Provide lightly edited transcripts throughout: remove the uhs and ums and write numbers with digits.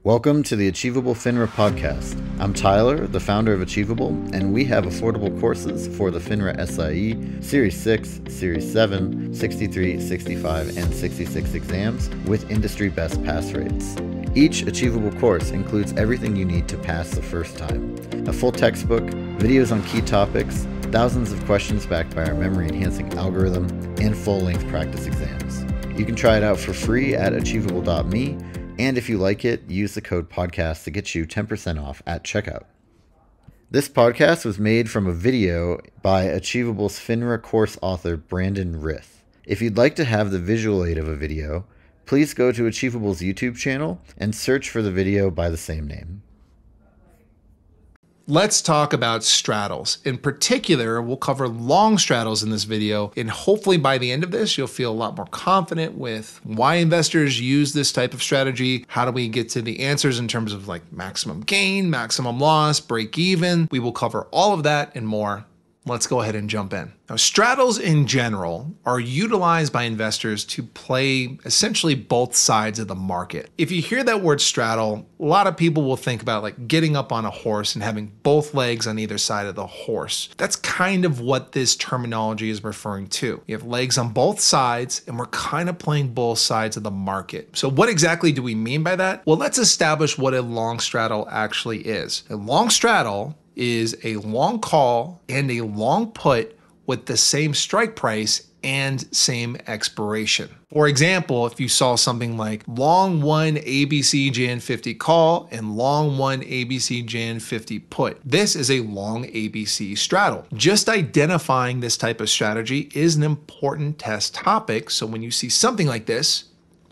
Welcome to the Achievable FINRA podcast. I'm Tyler, the founder of Achievable, and we have affordable courses for the FINRA SIE, Series 6, Series 7, 63, 65, and 66 exams with industry best pass rates. Each Achievable course includes everything you need to pass the first time. A full textbook, videos on key topics, thousands of questions backed by our memory-enhancing algorithm, and full-length practice exams. You can try it out for free at achievable.me. And if you like it, use the code podcast to get you 10% off at checkout. This podcast was made from a video by Achievable's FINRA course author, Brandon Rith. If you'd like to have the visual aid of a video, please go to Achievable's YouTube channel and search for the video by the same name. Let's talk about straddles. In particular, we'll cover long straddles in this video, and hopefully by the end of this, you'll feel a lot more confident with why investors use this type of strategy. How do we get to the answers in terms of like maximum gain, maximum loss, break even? We will cover all of that and more. Let's go ahead and jump in. Now, straddles in general are utilized by investors to play essentially both sides of the market. If you hear that word straddle, a lot of people will think about like getting up on a horse and having both legs on either side of the horse. That's kind of what this terminology is referring to. You have legs on both sides and we're kind of playing both sides of the market. So what exactly do we mean by that? Well, let's establish what a long straddle actually is. A long straddle is a long call and a long put with the same strike price and same expiration. For example, if you saw something like long 1 ABC Jan 50 call and long 1 ABC Jan 50 put, this is a long ABC straddle. Just identifying this type of strategy is an important test topic. So when you see something like this,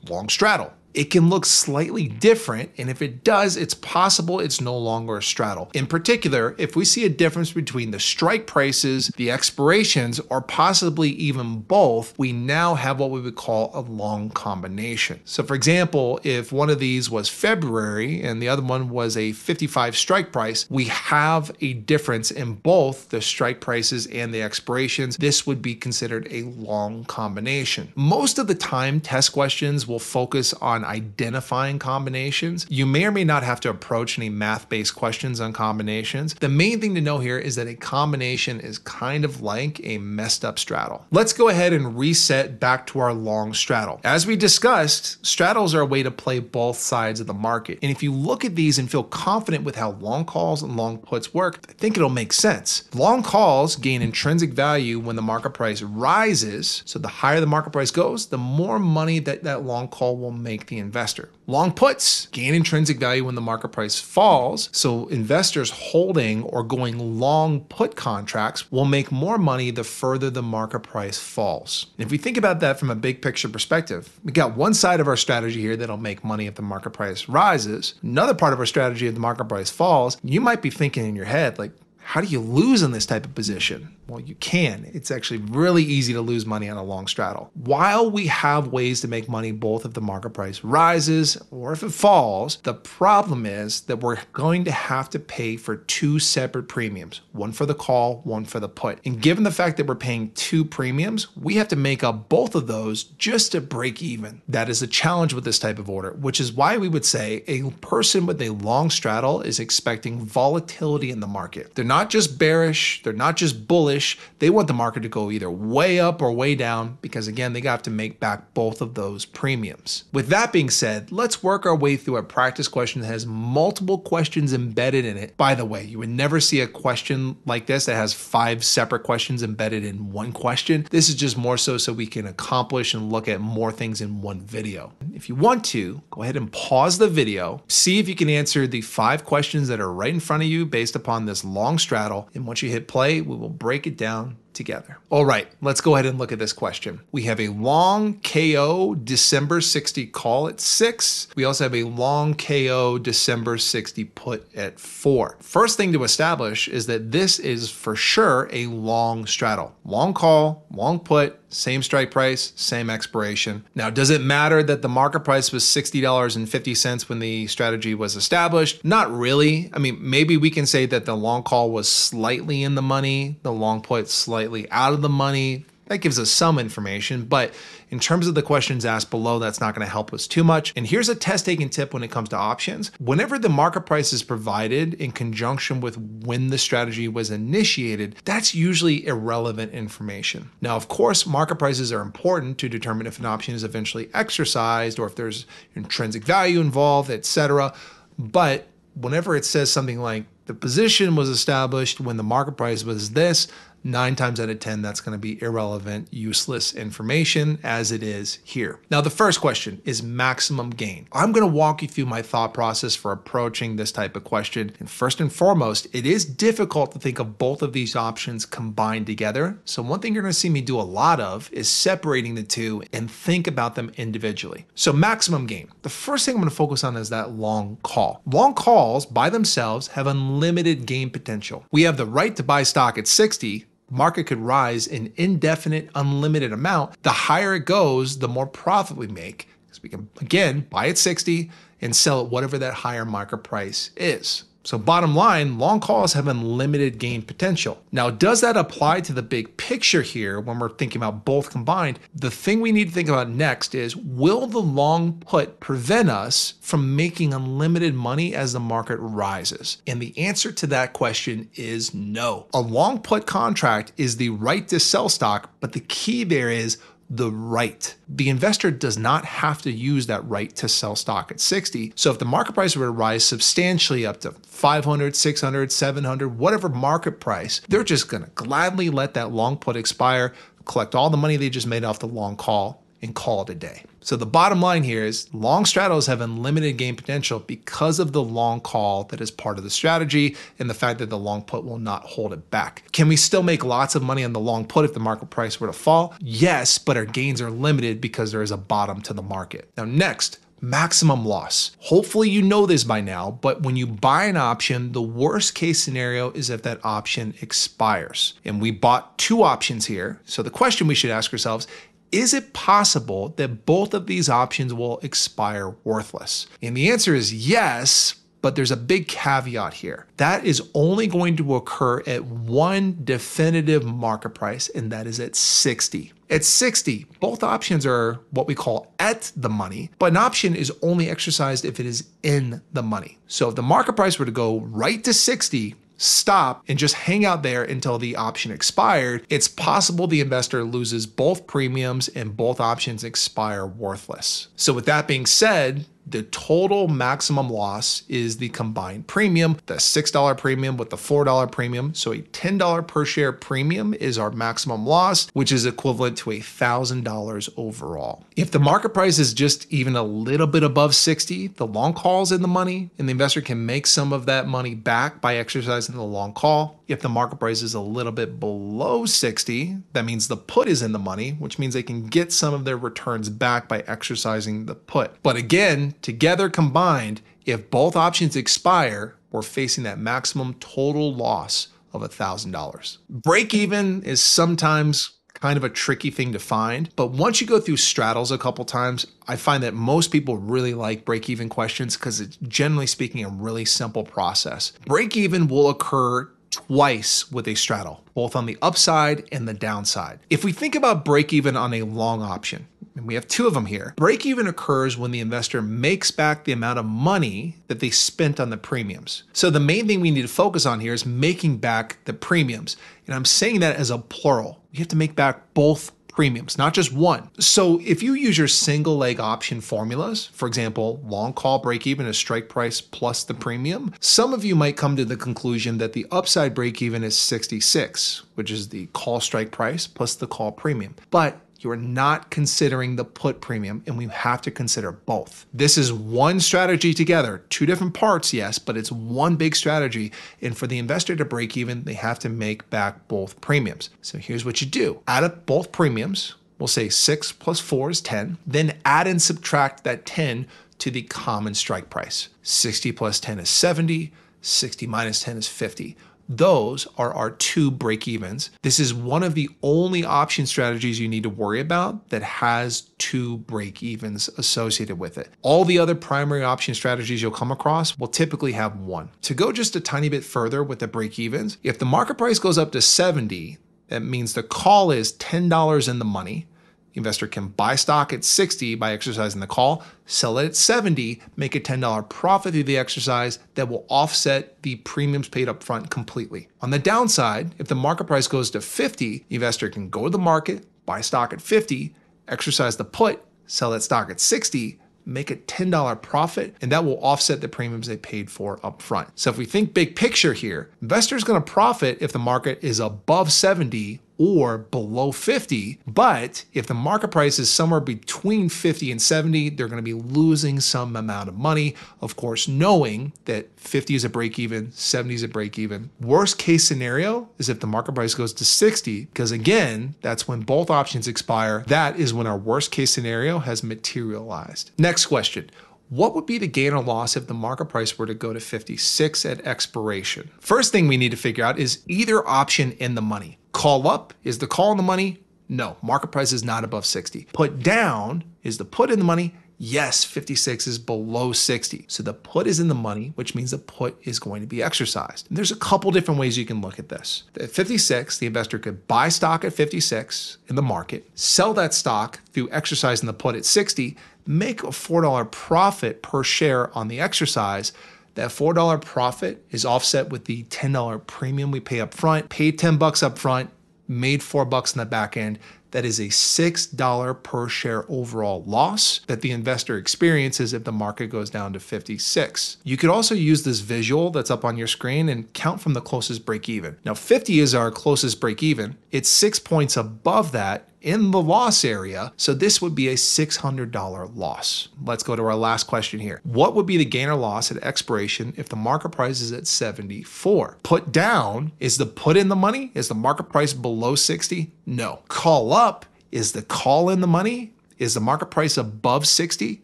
long straddle, it can look slightly different, and if it does, it's possible it's no longer a straddle. In particular, if we see a difference between the strike prices, the expirations, or possibly even both, we now have what we would call a long combination. So for example, if one of these was February and the other one was a 55 strike price, we have a difference in both the strike prices and the expirations. This would be considered a long combination. Most of the time, test questions will focus on identifying combinations. You may or may not have to approach any math-based questions on combinations. The main thing to know here is that a combination is kind of like a messed up straddle. Let's go ahead and reset back to our long straddle. As we discussed, straddles are a way to play both sides of the market. And if you look at these and feel confident with how long calls and long puts work, I think it'll make sense. Long calls gain intrinsic value when the market price rises. So the higher the market price goes, the more money that long call will make the investor. Long puts gain intrinsic value when the market price falls, so investors holding or going long put contracts will make more money the further the market price falls. And if we think about that from a big picture perspective, we got one side of our strategy here that'll make money if the market price rises. Another part of our strategy if the market price falls. You might be thinking in your head like, how do you lose in this type of position? Well, you can. It's actually really easy to lose money on a long straddle. While we have ways to make money both if the market price rises or if it falls, the problem is that we're going to have to pay for two separate premiums, one for the call, one for the put. And given the fact that we're paying two premiums, we have to make up both of those just to break even. That is a challenge with this type of order, which is why we would say a person with a long straddle is expecting volatility in the market. They're not just bearish, they're not just bullish, they want the market to go either way up or way down because again, they have to make back both of those premiums. With that being said, let's work our way through a practice question that has multiple questions embedded in it. By the way, you would never see a question like this that has 5 separate questions embedded in one question. This is just more so we can accomplish and look at more things in one video. If you want to, go ahead and pause the video, see if you can answer the 5 questions that are right in front of you based upon this long straddle. And once you hit play, we will break it down together. All right, let's go ahead and look at this question. We have a long KO December 60 call at 6. We also have a long KO December 60 put at 4. First thing to establish is that this is for sure a long straddle. Long call, long put, same strike price, same expiration. Now, does it matter that the market price was $60.50 when the strategy was established? Not really. I mean, maybe we can say that the long call was slightly in the money, the long put slightly out of the money. That gives us some information, but in terms of the questions asked below, that's not going to help us too much. And here's a test-taking tip when it comes to options. Whenever the market price is provided in conjunction with when the strategy was initiated, that's usually irrelevant information. Now, of course, market prices are important to determine if an option is eventually exercised or if there's intrinsic value involved, etc. But whenever it says something like the position was established when the market price was this, 9 times out of 10, that's going to be irrelevant, useless information as it is here. Now, the first question is maximum gain. I'm going to walk you through my thought process for approaching this type of question. And first and foremost, it is difficult to think of both of these options combined together. So one thing you're going to see me do a lot of is separating the two and think about them individually. So maximum gain. The first thing I'm going to focus on is that long call. Long calls by themselves have unlimited gain potential. We have the right to buy stock at 60. Market could rise an indefinite, unlimited amount. The higher it goes, the more profit we make, because we can, again, buy at 60 and sell at whatever that higher market price is. So bottom line, long calls have unlimited gain potential. Now, does that apply to the big picture here when we're thinking about both combined? The thing we need to think about next is, will the long put prevent us from making unlimited money as the market rises? And the answer to that question is no. A long put contract is the right to sell stock, but the key there is the right. The investor does not have to use that right to sell stock at 60. So if the market price were to rise substantially up to 500, 600, 700, whatever market price, they're just going to gladly let that long put expire, collect all the money they just made off the long call, and call it a day. So the bottom line here is long straddles have unlimited gain potential because of the long call that is part of the strategy and the fact that the long put will not hold it back. Can we still make lots of money on the long put if the market price were to fall? Yes, but our gains are limited because there is a bottom to the market. Now next, maximum loss. Hopefully you know this by now, but when you buy an option, the worst case scenario is if that option expires. And we bought 2 options here. So the question we should ask ourselves, is it possible that both of these options will expire worthless? And the answer is yes, but there's a big caveat here. That is only going to occur at one definitive market price, and that is at 60. At 60, both options are what we call at the money, but an option is only exercised if it is in the money. So if the market price were to go right to 60, stop and just hang out there until the option expired, it's possible the investor loses both premiums and both options expire worthless. So with that being said, the total maximum loss is the combined premium, the $6 premium with the $4 premium. So a $10 per share premium is our maximum loss, which is equivalent to $1,000 overall. If the market price is just even a little bit above 60, the long call is in the money and the investor can make some of that money back by exercising the long call. If the market price is a little bit below 60, that means the put is in the money, which means they can get some of their returns back by exercising the put. But again, together combined, if both options expire, we're facing that maximum total loss of $1,000. Break even is sometimes kind of a tricky thing to find, but once you go through straddles a couple times, I find that most people really like break-even questions because it's, generally speaking, a really simple process. Break-even will occur twice with a straddle, both on the upside and the downside. If we think about break-even on a long option, and we have 2 of them here, break-even occurs when the investor makes back the amount of money that they spent on the premiums. So the main thing we need to focus on here is making back the premiums. And I'm saying that as a plural. You have to make back both premiums, not just one. So if you use your single leg option formulas, for example, long call break even is strike price plus the premium, some of you might come to the conclusion that the upside break even is 66, which is the call strike price plus the call premium. But you are not considering the put premium, and we have to consider both. This is one strategy together, 2 different parts, yes, but it's one big strategy. And for the investor to break even, they have to make back both premiums. So here's what you do. Add up both premiums. We'll say 6 plus 4 is 10. Then add and subtract that 10 to the common strike price. 60 plus 10 is 70. 60 minus 10 is 50. Those are our 2 break-evens. This is one of the only option strategies you need to worry about that has 2 break-evens associated with it. All the other primary option strategies you'll come across will typically have 1. To go just a tiny bit further with the break-evens, if the market price goes up to 70, That means the call is $10 in the money. The investor can buy stock at 60 by exercising the call, sell it at 70, make a $10 profit through the exercise that will offset the premiums paid up front completely. On the downside, if the market price goes to 50, the investor can go to the market, buy stock at 50, exercise the put, sell that stock at 60, make a $10 profit, and that will offset the premiums they paid for up front. So if we think big picture here, investors going to profit if the market is above 70 or below 50, but if the market price is somewhere between 50 and 70, they're going to be losing some amount of money, of course, knowing that 50 is a break even, 70 is a break even. Worst case scenario is if the market price goes to 60, because again, that's when both options expire. That is when our worst case scenario has materialized. Next question. What would be the gain or loss if the market price were to go to 56 at expiration? First thing we need to figure out is either option in the money. Call up, is the call in the money? No, market price is not above 60. Put down, is the put in the money? Yes, 56 is below 60. So the put is in the money, which means the put is going to be exercised. And there's a couple different ways you can look at this. At 56, the investor could buy stock at 56 in the market, sell that stock through exercising the put at 60, make a $4 profit per share on the exercise. That $4 profit is offset with the $10 premium we pay up front, paid $10 up front, made $4 in the back end. That is a $6 per share overall loss that the investor experiences if the market goes down to 56. You could also use this visual that's up on your screen and count from the closest break even. Now 50 is our closest break even. It's 6 points above that in the loss area. So this would be a $600 loss. Let's go to our last question here. What would be the gain or loss at expiration if the market price is at 74? Put down, is the put in the money? Is the market price below 60? No. Call up, is the call in the money? Is the market price above 60?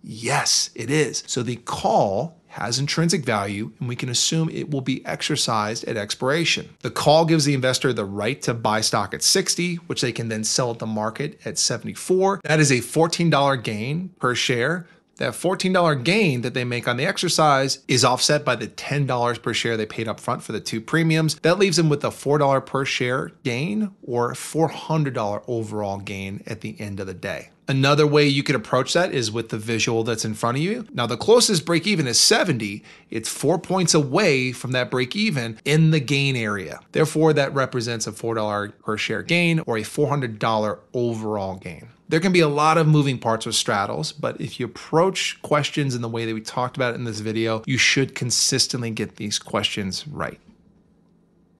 Yes, it is. So the call has intrinsic value, and we can assume it will be exercised at expiration. The call gives the investor the right to buy stock at 60, which they can then sell at the market at 74. That is a $14 gain per share. That $14 gain that they make on the exercise is offset by the $10 per share they paid up front for the two premiums. That leaves them with a $4 per share gain or $400 overall gain at the end of the day. Another way you could approach that is with the visual that's in front of you. Now, the closest break even is 70. It's 4 points away from that break even in the gain area. Therefore, that represents a $4 per share gain or a $400 overall gain. There can be a lot of moving parts with straddles, but if you approach questions in the way that we talked about in this video, you should consistently get these questions right.